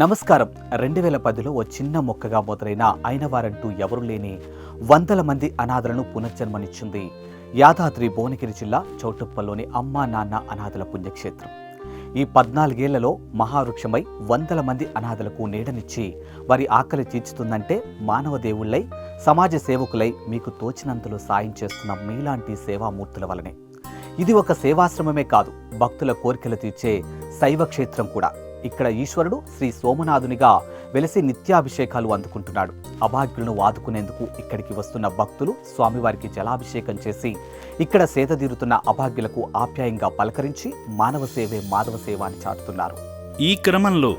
నమస్కారం. 2010లో ఓ చిన్న మొక్కగా మొదలైన అయినవారంటూ ఎవరూ లేని వందల మంది అనాథలను పునర్జన్మనిచ్చింది యాదాద్రి భువనగిరి జిల్లా చౌటుప్పల్లోని అమ్మా నాన్న అనాథల పుణ్యక్షేత్రం. ఈ 14 ఏళ్లలో మహావృక్షమై వందల మంది అనాథలకు నీడనిచ్చి వారి ఆకలి తీర్చుతుందంటే మానవ దేవుళ్ళై, సమాజ సేవకులై మీకు తోచినంతలో సాయం చేస్తున్న మీలాంటి సేవామూర్తుల వలనే. ఇది ఒక సేవాశ్రమమే కాదు, భక్తుల కోరికలు తీర్చే శైవ క్షేత్రం కూడా. ఇక్కడ ఈశ్వరుడు శ్రీ సోమనాథునిగా వెలిసి నిత్యాభిషేకాలు అందుకుంటున్నాడు. అభాగ్యులను ఆదుకునేందుకు ఇక్కడికి వస్తున్న భక్తులు స్వామివారికి జలాభిషేకం చేసి ఇక్కడ సేదతీరుతున్న అభాగ్యులకు ఆప్యాయంగా పలకరించి మానవ సేవే మాధవ సేవ అని చాటుతున్నారు. ఈ క్రమంలో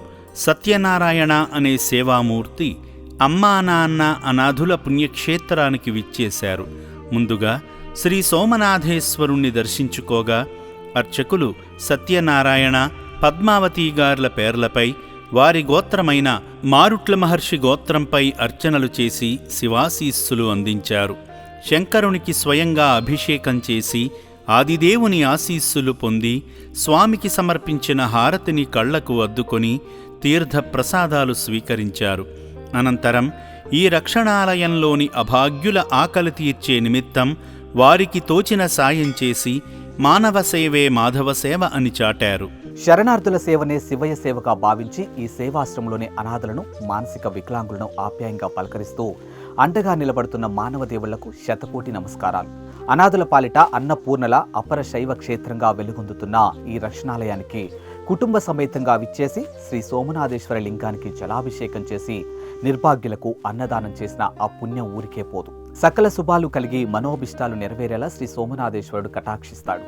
సత్యనారాయణ అనే సేవామూర్తి అమ్మా నాన్న అనాథుల పుణ్యక్షేత్రానికి విచ్చేశారు. ముందుగా శ్రీ సోమనాథేశ్వరుణ్ణి దర్శించుకోగా అర్చకులు సత్యనారాయణ, పద్మావతి గార్ల పేర్లపై వారి గోత్రమైన మారుట్ల మహర్షి గోత్రంపై అర్చనలు చేసి శివాశీస్సులు అందించారు. శంకరునికి స్వయంగా అభిషేకం చేసి ఆదిదేవుని ఆశీస్సులు పొంది స్వామికి సమర్పించిన హారతిని కళ్లకు అద్దుకొని తీర్థ ప్రసాదాలు స్వీకరించారు. అనంతరం ఈ రక్షణాలయంలోని అభాగ్యుల ఆకలి తీర్చే నిమిత్తం వారికి తోచిన సాయం చేసి మానవ సేవే మాధవ సేవ అని చాటారు. శరణార్థుల సేవనే శివయ సేవగా భావించి ఈ సేవాశ్రమంలోని అనాథలను, మానసిక వికలాంగులను ఆప్యాయంగా పలకరిస్తూ అండగా నిలబడుతున్న మానవ దేవుళ్లకు శతకోటి నమస్కారాలు. అనాథుల పాలిట అన్నపూర్ణల అపర శైవ క్షేత్రంగా వెలుగొందుతున్న ఈ రక్షణాలయానికి కుటుంబ సమేతంగా విచ్చేసి శ్రీ సోమనాథేశ్వర లింగానికి జలాభిషేకం చేసి నిర్భాగ్యులకు అన్నదానం చేసిన ఆ పుణ్యం ఊరికే పోదు. సకల శుభాలు కలిగి మనోభిష్టాలు నెరవేరేలా శ్రీ సోమనాథేశ్వరుడు కటాక్షిస్తాడు.